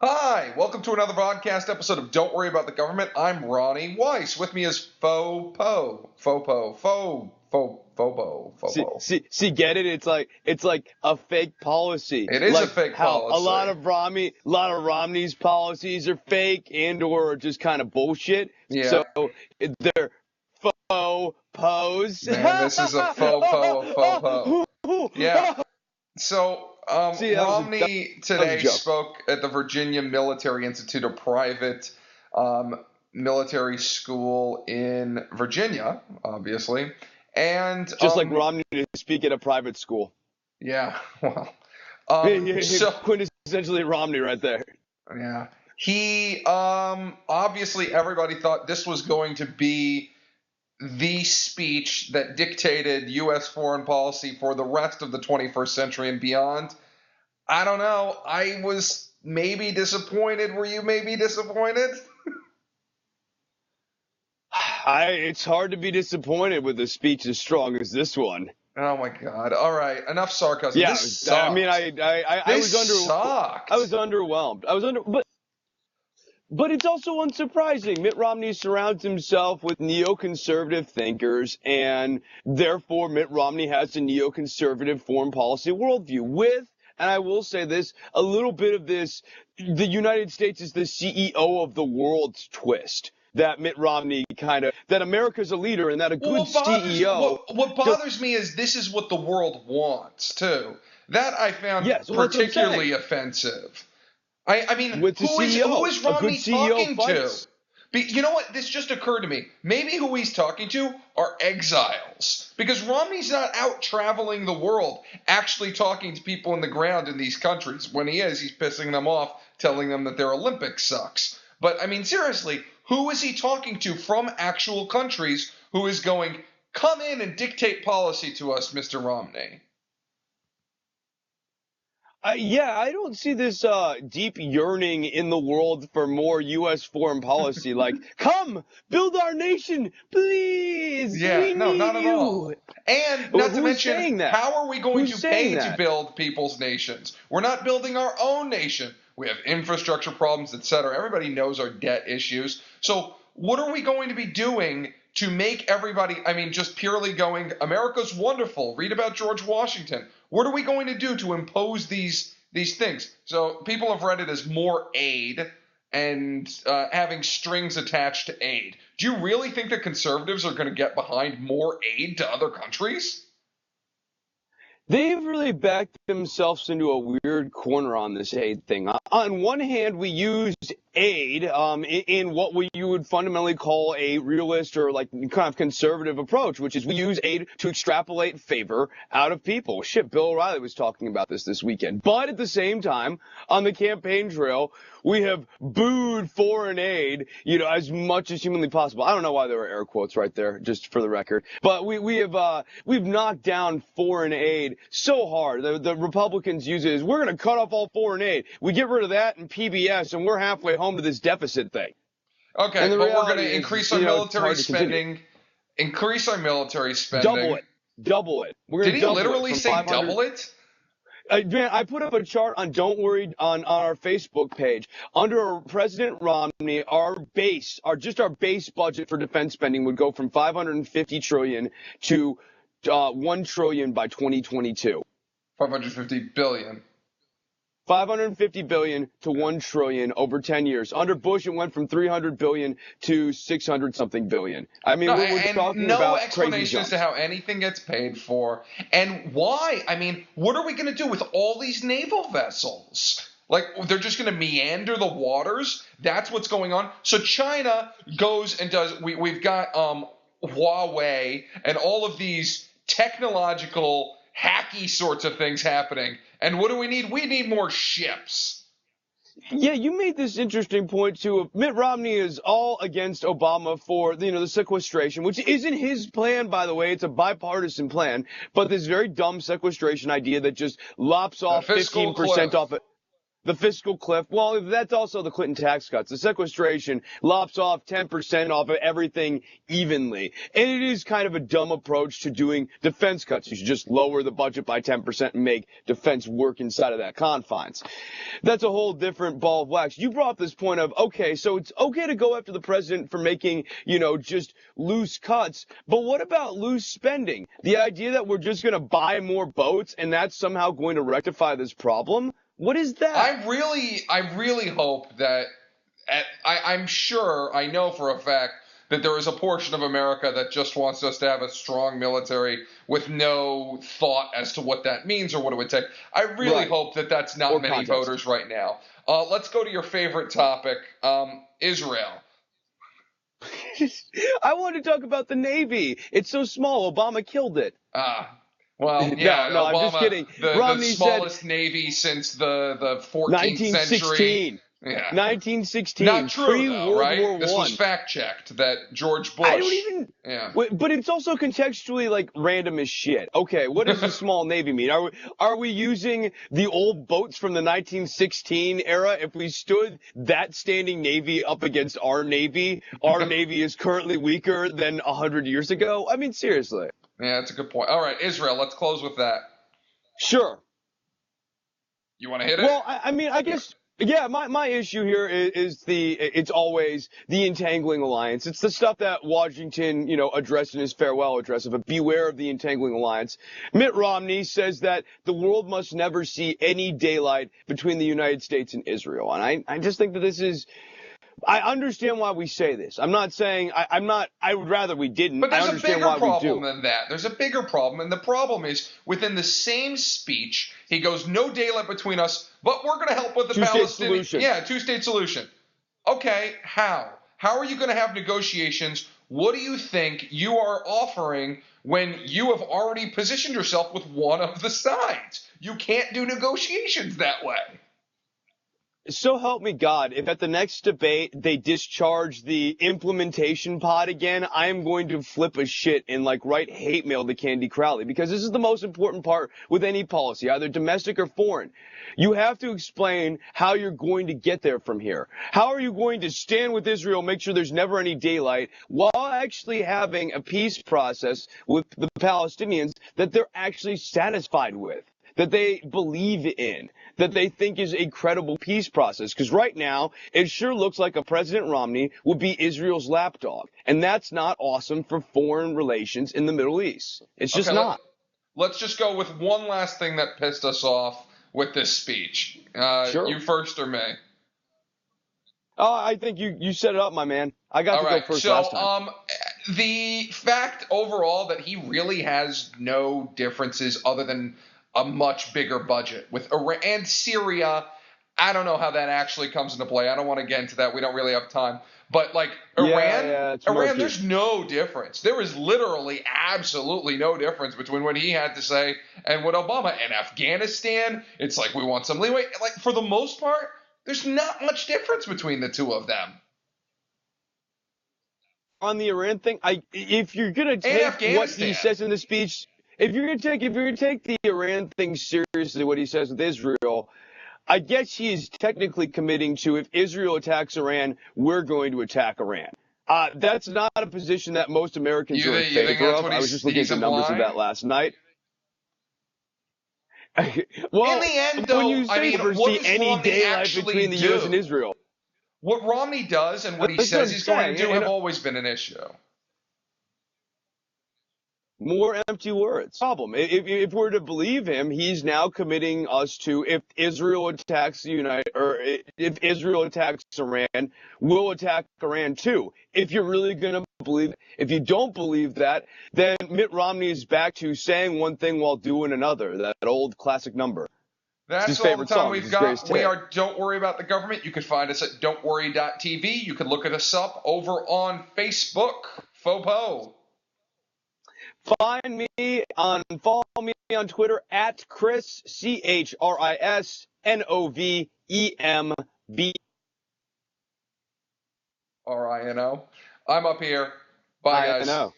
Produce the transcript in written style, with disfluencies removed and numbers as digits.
Hi, welcome to another podcast episode of Don't Worry About the Government. I'm Ronnie Weiss. With me is Faux, See, see, get it? It's like a fake policy. It is a Like fake how policy. A lot of Romney's policies are fake and/or just kind of bullshit. Yeah, So they're faux pose. man, this is a faux po. Yeah. So, See, Romney that was a today joke. spoke at the Virginia Military Institute, a private military school in Virginia, obviously. And Just like Romney to speak at a private school. yeah, well, so Quintessentially Romney right there. yeah, he obviously everybody thought this was going to be the speech that dictated U.S. foreign policy for the rest of the 21st century and beyond. I don't know. I was maybe disappointed. Were you maybe disappointed? It's hard to be disappointed with a speech as strong as this one. Oh my God! All right, enough sarcasm. Yeah, This sucked. I mean, I was sucked. I was underwhelmed. But it's also unsurprising. Mitt Romney surrounds himself with neoconservative thinkers, and therefore Mitt Romney has a neoconservative foreign policy worldview with, and I will say this, a little bit of this, the United States is the CEO of the world's twist. That Mitt Romney that America's a leader and that a good CEO. What bothers me is this is what the world wants too. That I found Yes, well, that's what I'm particularly saying. offensive. I mean, With the who is CEO, a good Romney CEO talking to? fights. You know what? This just occurred to me. Maybe who he's talking to are exiles. Because Romney's not out traveling the world, actually talking to people on the ground in these countries. When he is, he's pissing them off, telling them that their Olympics sucks. But, I mean, seriously, who is he talking to from actual countries who is going, come in and dictate policy to us, Mr. Romney? Yeah, I don't see this deep yearning in the world for more U.S. foreign policy. Like, come, build our nation, please. Yeah, we no, need not at you. all. And Well, not to who's saying mention, that? how are we going Who's to saying pay to that? build people's nations? We're not building our own nation. We have infrastructure problems, etc. Everybody knows our debt issues. So what are we going to be doing to make everybody, I mean, just purely going, America's wonderful. Read about George Washington. What are we going to do to impose these things? So people have read it as more aid and having strings attached to aid. Do you really think that conservatives are going to get behind more aid to other countries? They've really backed themselves into a weird corner on this aid thing. On one hand, we used aid in what you would fundamentally call a realist or like kind of conservative approach, which is we use aid to extrapolate favor out of people. Shit, Bill O'Reilly was talking about this weekend. But at the same time, on the campaign trail, we have booed foreign aid, as much as humanly possible. I don't know why there were air quotes right there, just for the record. But we've knocked down foreign aid so hard. The Republicans use it as we're going to cut off all foreign aid. We get rid of that and PBS, and we're halfway home to this deficit thing. Okay, but we're going to increase our military spending. Increase our military spending. Double it. We're Did he double literally it say 500. double it? Man, I put up a chart on Don't Worry on our Facebook page. Under President Romney, our base budget for defense spending would go from $550 trillion to $1 trillion by 2022. 550 billion. 550 billion to 1 trillion over 10 years. Under Bush, it went from 300 billion to 600 something billion. I mean, we're talking about crazy explanation as jumps. to how anything gets paid for and why. I mean, what are we going to do with all these naval vessels? Like, they're just going to meander the waters? That's what's going on. So China goes and does. We've got Huawei and all of these technological hacky sorts of things happening. And what do we need? We need more ships. Yeah, you made this interesting point too. Mitt Romney is all against Obama for the sequestration, which isn't his plan, by the way. It's a bipartisan plan, but this very dumb sequestration idea that just lops off 15% off it. The fiscal cliff, well, that's also the Clinton tax cuts. The sequestration lops off 10% off of everything evenly. And it is kind of a dumb approach to doing defense cuts. You should just lower the budget by 10% and make defense work inside of that confines. That's a whole different ball of wax. You brought up this point of, okay, so it's okay to go after the president for making, just loose cuts. But what about loose spending? The idea that we're just going to buy more boats and that's somehow going to rectify this problem? What is that? I really hope that I'm sure, I know for a fact that there is a portion of America that just wants us to have a strong military with no thought as to what that means or what it would take. I really hope that that's not many voters right now. Let's go to your favorite topic, Israel. I want to talk about the Navy. It's so small. Obama killed it. Well, yeah, no, Obama, I'm just kidding. The smallest navy since the 14th century. Yeah. 1916. Not true, though, right? War this I. was fact-checked that George Bush. I don't even. Yeah. But it's also contextually random as shit. Okay, what does a small navy mean? Are we using the old boats from the 1916 era? If we stood that standing navy up against our navy is currently weaker than 100 years ago. I mean, seriously. Yeah, that's a good point. All right, Israel, let's close with that. Sure. You want to hit it? Well, I guess, yeah, my issue here is it's always the entangling alliance. It's the stuff that Washington, addressed in his farewell address of a beware of the entangling alliance. Mitt Romney says that the world must never see any daylight between the United States and Israel. And I just think that this is... I understand why we say this. I'm not saying I would rather we didn't. But there's I understand a bigger why problem we do. than that. There's a bigger problem, and the problem is within the same speech, he goes, "No daylight between us, but we're going to help with the Palestinian solution." Yeah, two-state solution. Okay, how? How are you going to have negotiations? What do you think you are offering when you have already positioned yourself with one of the sides? You can't do negotiations that way. So help me God, if at the next debate they discharge the implementation pod again, I am going to flip a shit and write hate mail to Candy Crowley, because this is the most important part with any policy, either domestic or foreign. You have to explain how you're going to get there from here. How are you going to stand with Israel, make sure there's never any daylight, while actually having a peace process with the Palestinians that they're actually satisfied with, that they believe in, that they think is a credible peace process? Because right now, it sure looks like a President Romney would be Israel's lapdog. And that's not awesome for foreign relations in the Middle East. It's just not. Let's just go with one last thing that pissed us off with this speech. Sure. You first or me? I think you set it up, my man. I got to go first last time. The fact overall that he really has no differences other than a much bigger budget with Iran and Syria. I don't know how that actually comes into play. I don't want to get into that. We don't really have time. But Iran, there's no difference. There is literally absolutely no difference between what he had to say and what Obama. And Afghanistan, it's we want some leeway. For the most part, there's not much difference between the two of them. On the Iran thing, if you're gonna take what he says in the speech. If you're gonna take the Iran thing seriously, what he says with Israel, I guess he is technically committing to, if Israel attacks Iran, we're going to attack Iran. That's not a position that most Americans are in favor of. I was just looking at the numbers of that last night. Well, in the end, though, when you say what does any Romney daylight actually between the do? U.S. and Israel, what Romney does and what he says he's going to do have always been an issue. More empty words. Problem. If we're to believe him, he's now committing us to, if Israel attacks if Israel attacks Iran, we'll attack Iran too. If you're really going to believe, if you don't believe that, then Mitt Romney is back to saying one thing while doing another. That old classic number. That's all the time we've got. We are Don't Worry About the Government. You can find us at don'tworry.tv. You can look at us up over on Facebook. Faux. Follow me on Twitter at Chris, ChrisNovemb. RINO. I'm up here. Bye, guys. I know.